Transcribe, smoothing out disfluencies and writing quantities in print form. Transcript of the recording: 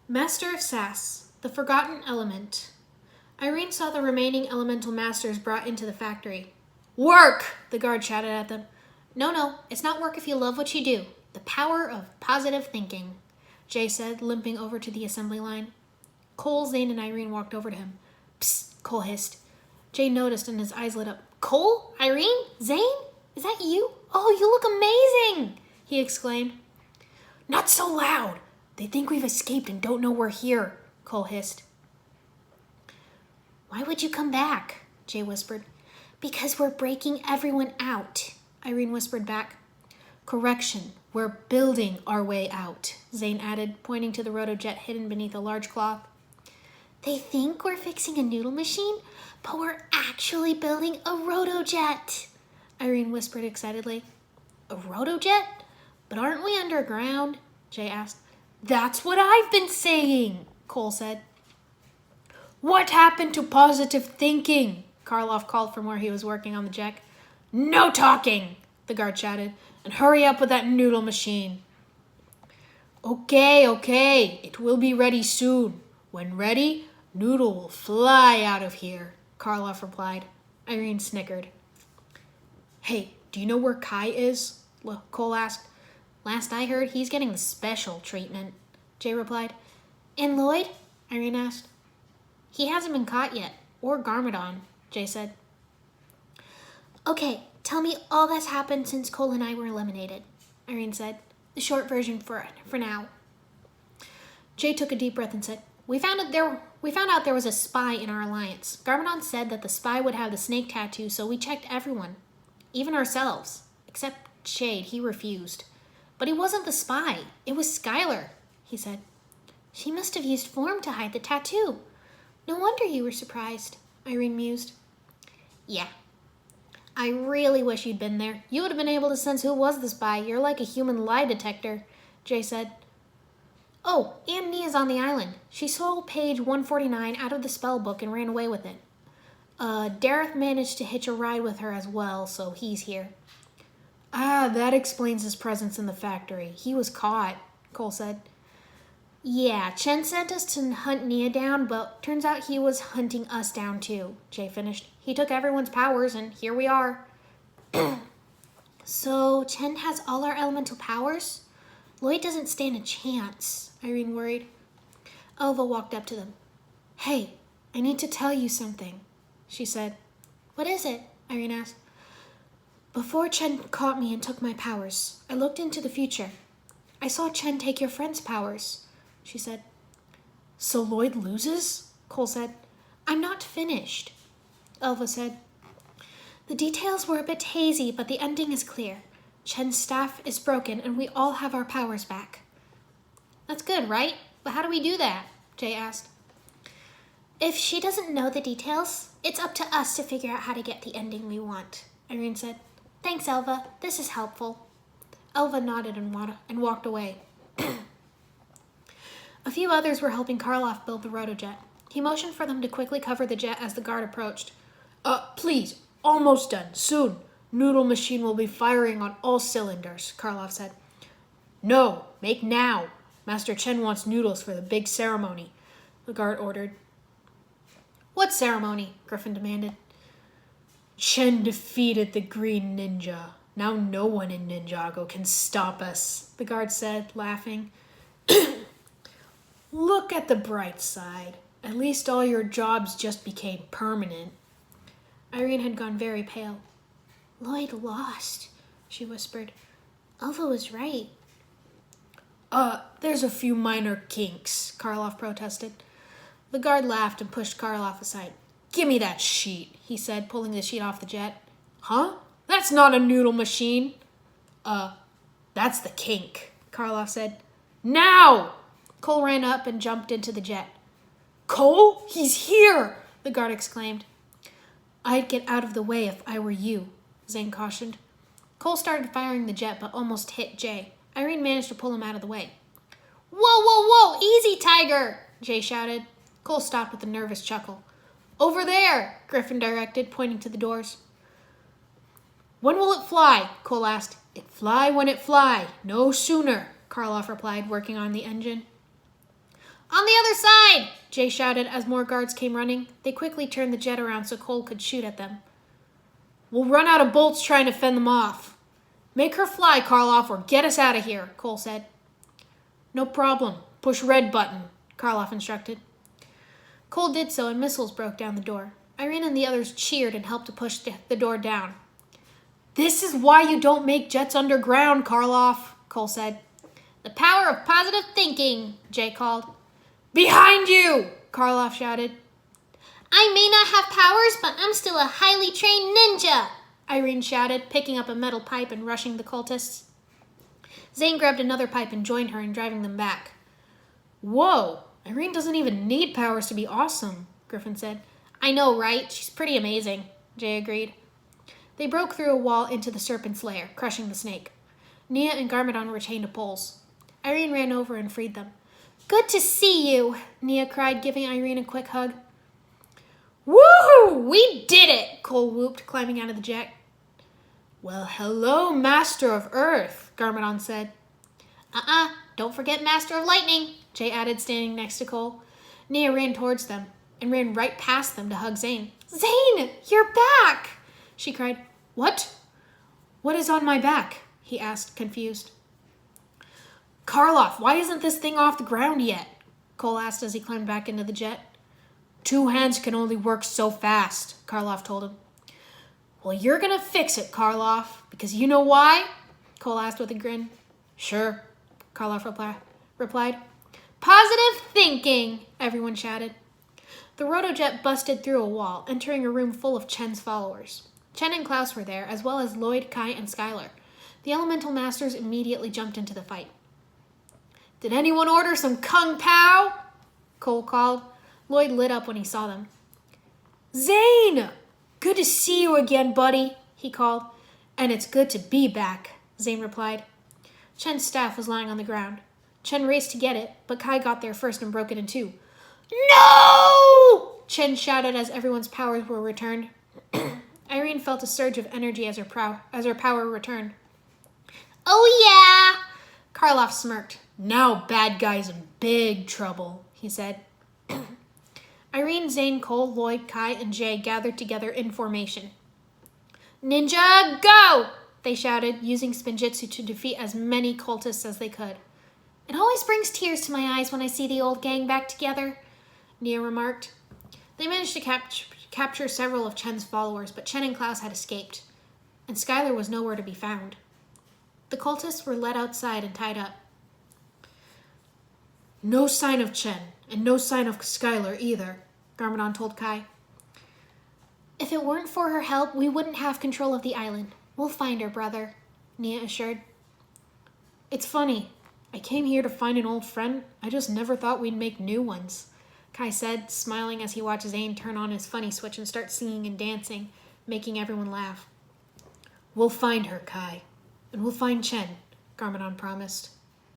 Master of Sass, the forgotten element. Irene saw the remaining elemental masters brought into the factory. Work! The guard shouted at them. No, it's not work if you love what you do. The power of positive thinking, Jay said, limping over to the assembly line. Cole, Zane, and Irene walked over to him. Psst, Cole hissed. Jay noticed and his eyes lit up. Cole? Irene? Zane? Is that you? Oh, you look amazing! He exclaimed. Not so loud! They think we've escaped and don't know we're here, Cole hissed. Why would you come back? Jay whispered. Because we're breaking everyone out, Irene whispered back. Correction, we're building our way out, Zane added, pointing to the rotojet hidden beneath a large cloth. They think we're fixing a noodle machine, but we're actually building a rotojet, Irene whispered excitedly. A rotojet? But aren't we underground? Jay asked. That's what I've been saying, Cole said. What happened to positive thinking? Karloff called from where he was working on the jet. No talking, the guard shouted, and hurry up with that noodle machine. Okay, it will be ready soon. When ready, Noodle will fly out of here, Karloff replied. Irene snickered. Hey, do you know where Kai is? Cole asked. Last I heard, he's getting the special treatment, Jay replied. And Lloyd? Irene asked. He hasn't been caught yet, or Garmadon, Jay said. Okay, tell me all that's happened since Cole and I were eliminated, Irene said. The short version for now. Jay took a deep breath and said, We found out there was a spy in our alliance. Garmadon said that the spy would have the snake tattoo, so we checked everyone, even ourselves, except Shade. He refused. But he wasn't the spy. It was Skylar, he said. She must have used form to hide the tattoo. No wonder you were surprised, Irene mused. Yeah. I really wish you'd been there. You would have been able to sense who was the spy. You're like a human lie detector, Jay said. Oh, and Nia's on the island. She stole page 149 out of the spell book and ran away with it. Dareth managed to hitch a ride with her as well, so he's here. Ah, that explains his presence in the factory. He was caught, Cole said. Yeah, Chen sent us to hunt Nia down, but turns out he was hunting us down too, Jay finished. He took everyone's powers, and here we are. So, Chen has all our elemental powers? Lloyd doesn't stand a chance, Irene worried. Elva walked up to them. Hey, I need to tell you something, she said. What is it? Irene asked. Before Chen caught me and took my powers, I looked into the future. I saw Chen take your friend's powers, she said. So Lloyd loses? Cole said. I'm not finished, Elva said. The details were a bit hazy, but the ending is clear. Chen's staff is broken, and we all have our powers back. That's good, right? But how do we do that? Jay asked. If she doesn't know the details, it's up to us to figure out how to get the ending we want, Irene said. Thanks, Elva. This is helpful. Elva nodded and walked away. A few others were helping Karloff build the rotojet. He motioned for them to quickly cover the jet as the guard approached. Please, almost done, soon. Noodle machine will be firing on all cylinders, Karloff said. No, make now. Master Chen wants noodles for the big ceremony, the guard ordered. What ceremony? Griffin demanded. Chen defeated the Green Ninja. Now no one in Ninjago can stop us, the guard said, laughing. Look at the bright side. At least all your jobs just became permanent. Irene had gone very pale. Lloyd lost, she whispered. Elva was right. There's a few minor kinks, Karloff protested. The guard laughed and pushed Karloff aside. Give me that sheet, he said, pulling the sheet off the jet. Huh? That's not a noodle machine. That's the kink, Karloff said. Now! Cole ran up and jumped into the jet. Cole? He's here! The guard exclaimed. I'd get out of the way if I were you, Zane cautioned. Cole started firing the jet but almost hit Jay. Irene managed to pull him out of the way. Whoa! Easy, Tiger! Jay shouted. Cole stopped with a nervous chuckle. Over there, Griffin directed, pointing to the doors. When will it fly? Cole asked. It fly when it fly, no sooner, Karloff replied, working on the engine. On the other side! Jay shouted as more guards came running. They quickly turned the jet around so Cole could shoot at them. We'll run out of bolts trying to fend them off. Make her fly, Karloff, or get us out of here, Cole said. No problem. Push red button, Karloff instructed. Cole did so and missiles broke down the door. Irene and the others cheered and helped to push the door down. This is why you don't make jets underground, Karloff, Cole said. The power of positive thinking, Jay called. Behind you, Karloff shouted. I may not have powers, but I'm still a highly trained ninja, Irene shouted, picking up a metal pipe and rushing the cultists. Zane grabbed another pipe and joined her in driving them back. Whoa, Irene doesn't even need powers to be awesome, Griffin said. I know, right? She's pretty amazing, Jay agreed. They broke through a wall into the serpent's lair, crushing the snake. Nia and Garmadon were chained to poles. Irene ran over and freed them. Good to see you, Nia cried, giving Irene a quick hug. Woohoo! We did it! Cole whooped, climbing out of the jet. Well, hello, Master of Earth, Garmadon said. Don't forget Master of Lightning, Jay added, standing next to Cole. Nia ran towards them and ran right past them to hug Zane. Zane, you're back! She cried. What? What is on my back? He asked, confused. Karloff, why isn't this thing off the ground yet? Cole asked as he climbed back into the jet. 2 hands can only work so fast, Karloff told him. Well, you're gonna fix it, Karloff, because you know why? Cole asked with a grin. Sure, Karloff replied. Positive thinking, everyone shouted. The rotojet busted through a wall, entering a room full of Chen's followers. Chen and Klaus were there, as well as Lloyd, Kai, and Skylar. The elemental masters immediately jumped into the fight. Did anyone order some Kung Pao? Cole called. Lloyd lit up when he saw them. Zane! Good to see you again, buddy, he called. And it's good to be back, Zane replied. Chen's staff was lying on the ground. Chen raced to get it, but Kai got there first and broke it in 2. No! Chen shouted as everyone's powers were returned. Irene felt a surge of energy as her power returned. Oh yeah! Karloff smirked. Now bad guy's in big trouble, he said. Irene, Zane, Cole, Lloyd, Kai, and Jay gathered together in formation. Ninja, go! They shouted, using spinjitzu to defeat as many cultists as they could. It always brings tears to my eyes when I see the old gang back together, Nia remarked. They managed to capture several of Chen's followers, but Chen and Klaus had escaped, and Skylar was nowhere to be found. The cultists were led outside and tied up. No sign of Chen, and no sign of Skylar either, Garmadon told Kai. If it weren't for her help, we wouldn't have control of the island. We'll find her, brother, Nia assured. It's funny. I came here to find an old friend. I just never thought we'd make new ones, Kai said, smiling as he watched Zane turn on his funny switch and start singing and dancing, making everyone laugh. We'll find her, Kai. And we'll find Chen, Garmadon promised.